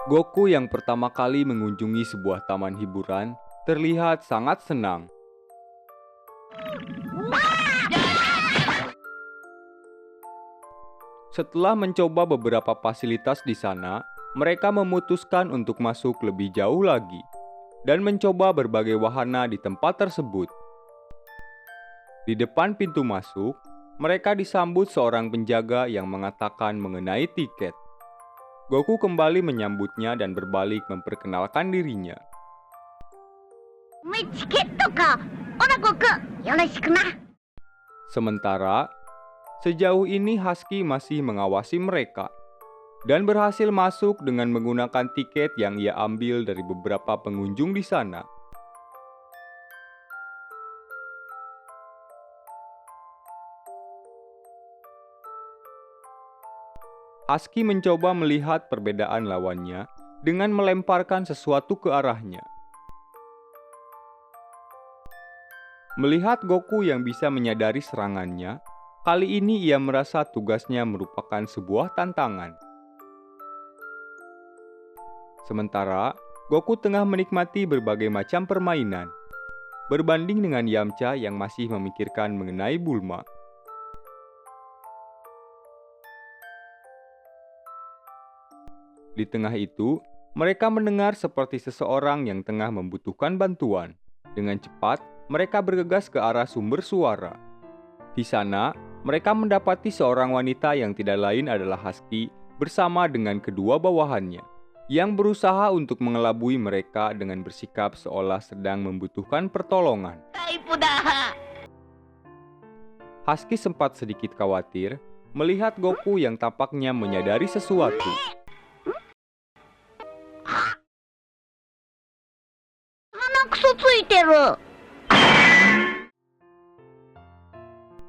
Goku yang pertama kali mengunjungi sebuah taman hiburan terlihat sangat senang. Setelah mencoba beberapa fasilitas di sana, mereka memutuskan untuk masuk lebih jauh lagi dan mencoba berbagai wahana di tempat tersebut. Di depan pintu masuk, mereka disambut seorang penjaga yang mengatakan mengenai tiket. Goku kembali menyambutnya dan berbalik memperkenalkan dirinya. Sementara, sejauh ini Husky masih mengawasi mereka dan berhasil masuk dengan menggunakan tiket yang ia ambil dari beberapa pengunjung di sana. Husky mencoba melihat perbedaan lawannya dengan melemparkan sesuatu ke arahnya. Melihat Goku yang bisa menyadari serangannya, kali ini ia merasa tugasnya merupakan sebuah tantangan. Sementara, Goku tengah menikmati berbagai macam permainan, berbanding dengan Yamcha yang masih memikirkan mengenai Bulma. Di tengah itu, mereka mendengar seperti seseorang yang tengah membutuhkan bantuan. Dengan cepat, mereka bergegas ke arah sumber suara. Di sana, mereka mendapati seorang wanita yang tidak lain adalah Husky bersama dengan kedua bawahannya, yang berusaha untuk mengelabui mereka dengan bersikap seolah sedang membutuhkan pertolongan. Husky sempat sedikit khawatir melihat Goku yang tampaknya menyadari sesuatu.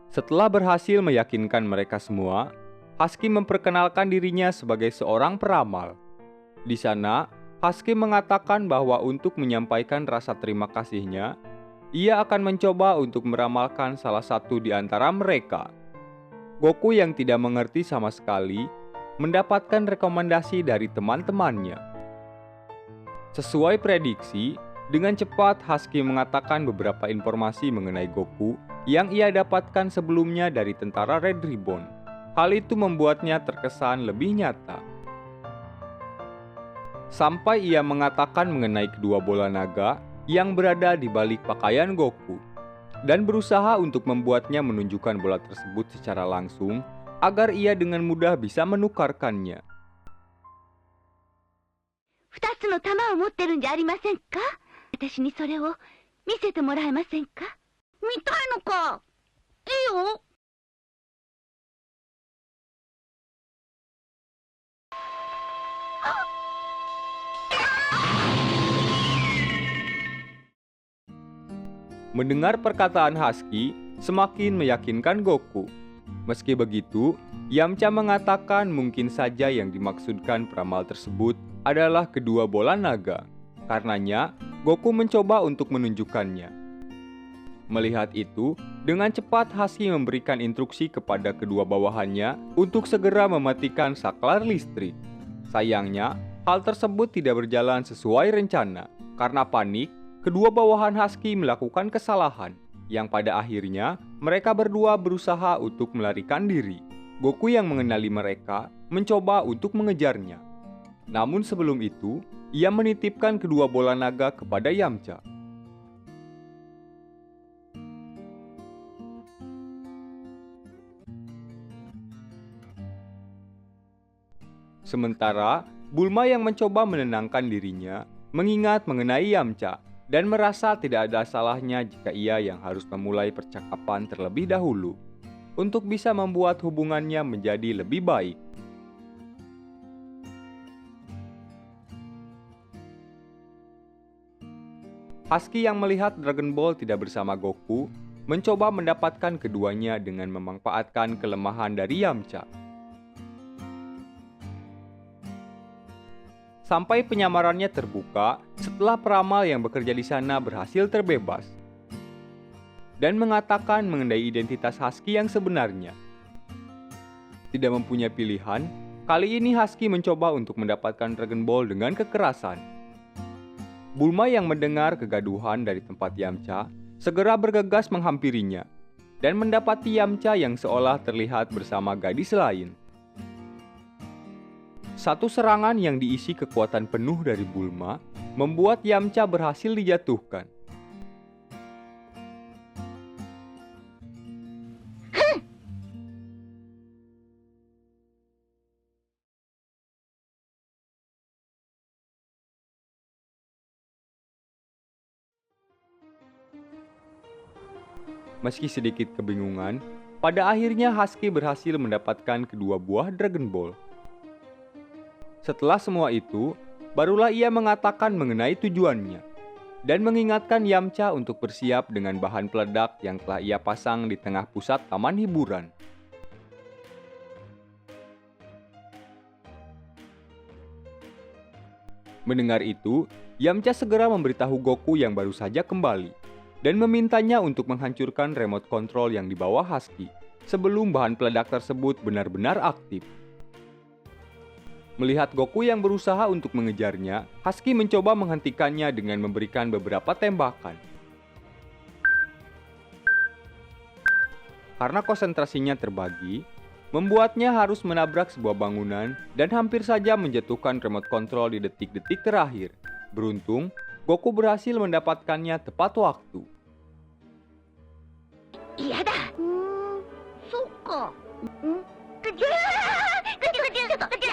Setelah berhasil meyakinkan mereka semua, Husky memperkenalkan dirinya sebagai seorang peramal. Di sana, Husky mengatakan bahwa untuk menyampaikan rasa terima kasihnya, ia akan mencoba untuk meramalkan salah satu di antara mereka. Goku yang tidak mengerti sama sekali, mendapatkan rekomendasi dari teman-temannya. Sesuai prediksi, dengan cepat Husky mengatakan beberapa informasi mengenai Goku yang ia dapatkan sebelumnya dari tentara Red Ribbon. Hal itu membuatnya terkesan lebih nyata. Sampai ia mengatakan mengenai kedua bola naga yang berada di balik pakaian Goku dan berusaha untuk membuatnya menunjukkan bola tersebut secara langsung agar ia dengan mudah bisa menukarkannya. 2つの玉を持ってるんじゃありませんか？私にそれを見せてもらえませんか？見たいのか？いいよ。Mendengar perkataan Husky, semakin meyakinkan Goku. Meski begitu, Yamcha mengatakan mungkin saja yang dimaksudkan peramal tersebut adalah kedua bola naga. Karenanya, Goku mencoba untuk menunjukkannya. Melihat itu, dengan cepat Husky memberikan instruksi kepada kedua bawahannya untuk segera mematikan saklar listrik. Sayangnya, hal tersebut tidak berjalan sesuai rencana. Karena panik, kedua bawahan Husky melakukan kesalahan, yang pada akhirnya mereka berdua berusaha untuk melarikan diri. Goku yang mengenali mereka mencoba untuk mengejarnya. Namun sebelum itu, ia menitipkan kedua bola naga kepada Yamcha. Sementara, Bulma yang mencoba menenangkan dirinya, mengingat mengenai Yamcha, dan merasa tidak ada salahnya jika ia yang harus memulai percakapan terlebih dahulu, untuk bisa membuat hubungannya menjadi lebih baik. Husky yang melihat Dragon Ball tidak bersama Goku, mencoba mendapatkan keduanya dengan memanfaatkan kelemahan dari Yamcha. Sampai penyamarannya terbuka setelah peramal yang bekerja di sana berhasil terbebas dan mengatakan mengenai identitas Husky yang sebenarnya. Tidak mempunyai pilihan, Kali ini Husky mencoba untuk mendapatkan Dragon Ball dengan kekerasan. Bulma yang mendengar kegaduhan dari tempat Yamcha segera bergegas menghampirinya dan mendapati Yamcha yang seolah terlihat bersama gadis lain. Satu serangan yang diisi kekuatan penuh dari Bulma membuat Yamcha berhasil dijatuhkan. Meski sedikit kebingungan, pada akhirnya Husky berhasil mendapatkan kedua buah Dragon Ball. Setelah semua itu, barulah ia mengatakan mengenai tujuannya dan mengingatkan Yamcha untuk bersiap dengan bahan peledak yang telah ia pasang di tengah pusat taman hiburan. Mendengar itu, Yamcha segera memberitahu Goku yang baru saja kembali dan memintanya untuk menghancurkan remote control yang dibawa Husky sebelum bahan peledak tersebut benar-benar aktif. Melihat Goku yang berusaha untuk mengejarnya, Husky mencoba menghentikannya dengan memberikan beberapa tembakan. Karena konsentrasinya terbagi, membuatnya harus menabrak sebuah bangunan dan hampir saja menjatuhkan remote control di detik-detik terakhir. Beruntung, Goku berhasil mendapatkannya tepat waktu. Iya dah. Suka. Kejar. Kejar.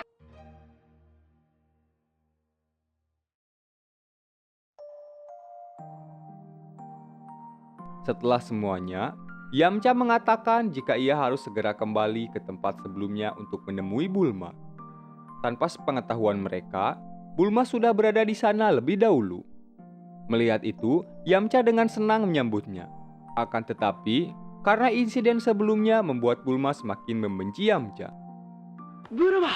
Setelah semuanya, Yamcha mengatakan jika ia harus segera kembali ke tempat sebelumnya untuk menemui Bulma. Tanpa sepengetahuan mereka, Bulma sudah berada di sana lebih dahulu. Melihat itu, Yamcha dengan senang menyambutnya. Akan tetapi, karena insiden sebelumnya membuat Bulma semakin membenci Yamcha. Bulma!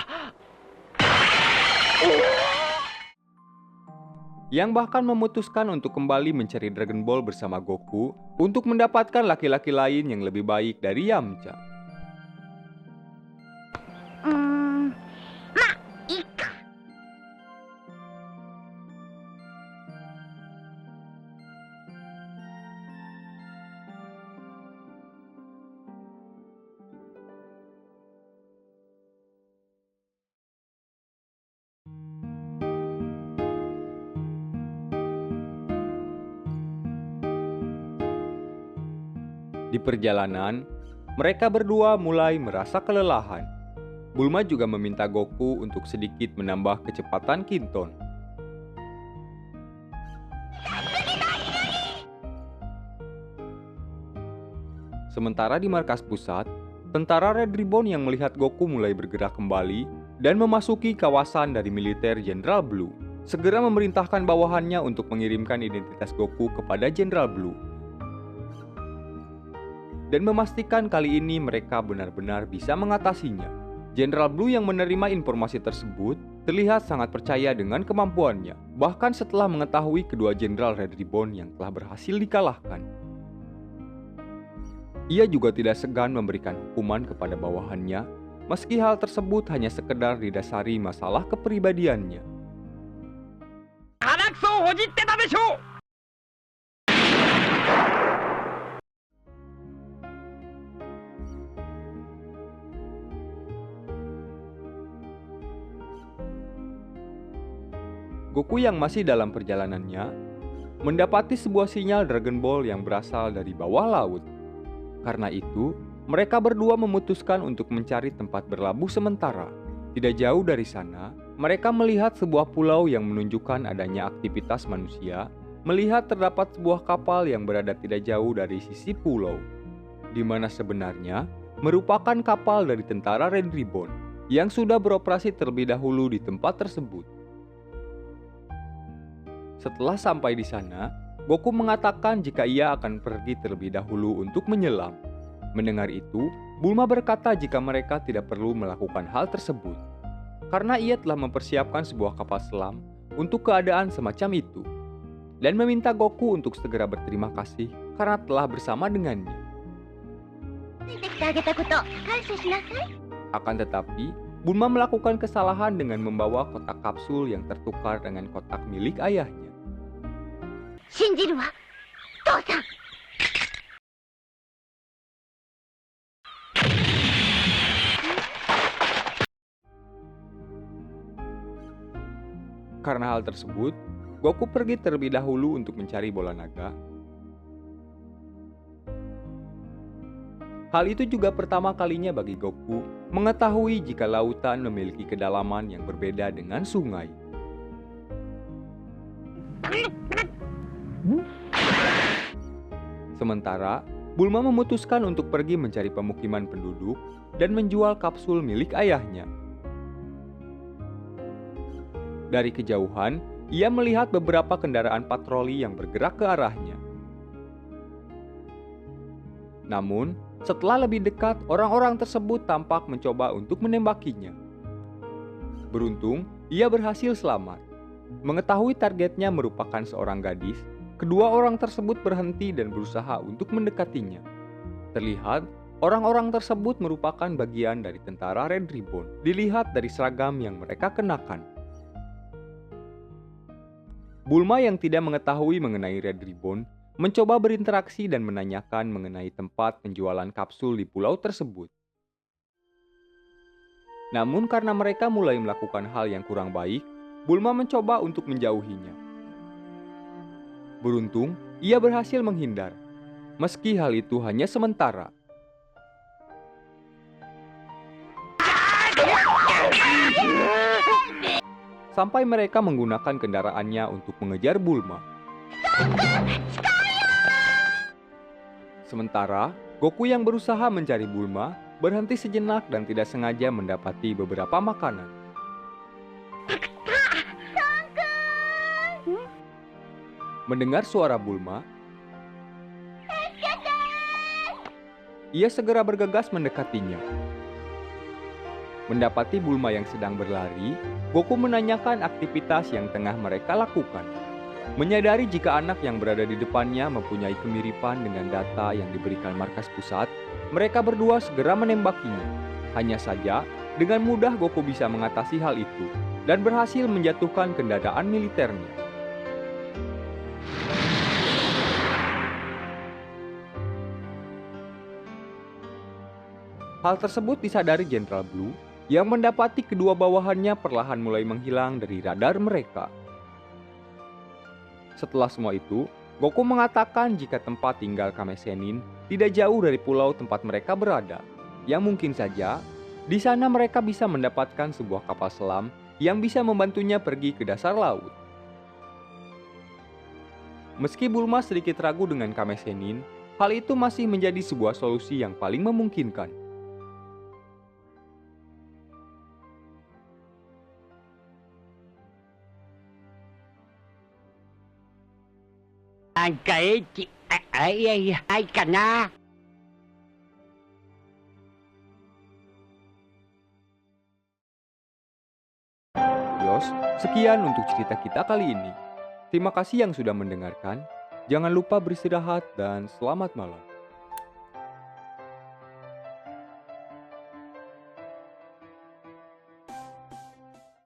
Yang bahkan memutuskan untuk kembali mencari Dragon Ball bersama Goku untuk mendapatkan laki-laki lain yang lebih baik dari Yamcha. Ika. Di perjalanan, mereka berdua mulai merasa kelelahan. Bulma juga meminta Goku untuk sedikit menambah kecepatan Kinton. Sementara di markas pusat, tentara Red Ribbon yang melihat Goku mulai bergerak kembali dan memasuki kawasan dari militer Jenderal Blue, segera memerintahkan bawahannya untuk mengirimkan identitas Goku kepada Jenderal Blue. Dan memastikan kali ini mereka benar-benar bisa mengatasinya. Jenderal Blue yang menerima informasi tersebut terlihat sangat percaya dengan kemampuannya, bahkan setelah mengetahui kedua Jenderal Red Ribbon yang telah berhasil dikalahkan. Ia juga tidak segan memberikan hukuman kepada bawahannya, meski hal tersebut hanya sekedar didasari masalah kepribadiannya. Goku yang masih dalam perjalanannya mendapati sebuah sinyal Dragon Ball yang berasal dari bawah laut. Karena itu, mereka berdua memutuskan untuk mencari tempat berlabuh sementara. Tidak jauh dari sana, mereka melihat sebuah pulau yang menunjukkan adanya aktivitas manusia, melihat terdapat sebuah kapal yang berada tidak jauh dari sisi pulau, di mana sebenarnya merupakan kapal dari tentara Red Ribbon yang sudah beroperasi terlebih dahulu di tempat tersebut. Setelah sampai di sana, Goku mengatakan jika ia akan pergi terlebih dahulu untuk menyelam. Mendengar itu, Bulma berkata jika mereka tidak perlu melakukan hal tersebut, karena ia telah mempersiapkan sebuah kapal selam untuk keadaan semacam itu, dan meminta Goku untuk segera berterima kasih karena telah bersama dengannya. Akan tetapi, Bulma melakukan kesalahan dengan membawa kotak kapsul yang tertukar dengan kotak milik ayahnya. 信じるわ父さん。 Karena hal tersebut, Goku pergi terlebih dahulu untuk mencari bola naga. Hal itu juga pertama kalinya bagi Goku mengetahui jika lautan memiliki kedalaman yang berbeda dengan sungai. Sementara, Bulma memutuskan untuk pergi mencari pemukiman penduduk dan menjual kapsul milik ayahnya. Dari kejauhan, ia melihat beberapa kendaraan patroli yang bergerak ke arahnya. Namun, setelah lebih dekat, orang-orang tersebut tampak mencoba untuk menembakinya. Beruntung, ia berhasil selamat. Mengetahui targetnya merupakan seorang gadis, kedua orang tersebut berhenti dan berusaha untuk mendekatinya. Terlihat, orang-orang tersebut merupakan bagian dari tentara Red Ribbon, dilihat dari seragam yang mereka kenakan. Bulma yang tidak mengetahui mengenai Red Ribbon mencoba berinteraksi dan menanyakan mengenai tempat penjualan kapsul di pulau tersebut. Namun karena mereka mulai melakukan hal yang kurang baik, Bulma mencoba untuk menjauhinya. Beruntung, ia berhasil menghindar. Meski hal itu hanya sementara. Sampai mereka menggunakan kendaraannya untuk mengejar Bulma. Sementara, Goku yang berusaha mencari Bulma berhenti sejenak dan tidak sengaja mendapati beberapa makanan. Mendengar suara Bulma, ia segera bergegas mendekatinya. Mendapati Bulma yang sedang berlari, Goku menanyakan aktivitas yang tengah mereka lakukan. Menyadari jika anak yang berada di depannya mempunyai kemiripan dengan data yang diberikan markas pusat, mereka berdua segera menembakinya. Hanya saja, dengan mudah Goku bisa mengatasi hal itu dan berhasil menjatuhkan kendaraan militernya. Hal tersebut disadari Jenderal Blue yang mendapati kedua bawahannya perlahan mulai menghilang dari radar mereka. Setelah semua itu, Goku mengatakan jika tempat tinggal Kame Sennin tidak jauh dari pulau tempat mereka berada, yang mungkin saja di sana mereka bisa mendapatkan sebuah kapal selam yang bisa membantunya pergi ke dasar laut. Meski Bulma sedikit ragu dengan Kame Sennin, hal itu masih menjadi sebuah solusi yang paling memungkinkan. Yos, sekian untuk cerita kita kali ini. Terima kasih yang sudah mendengarkan. Jangan lupa beristirahat dan selamat malam.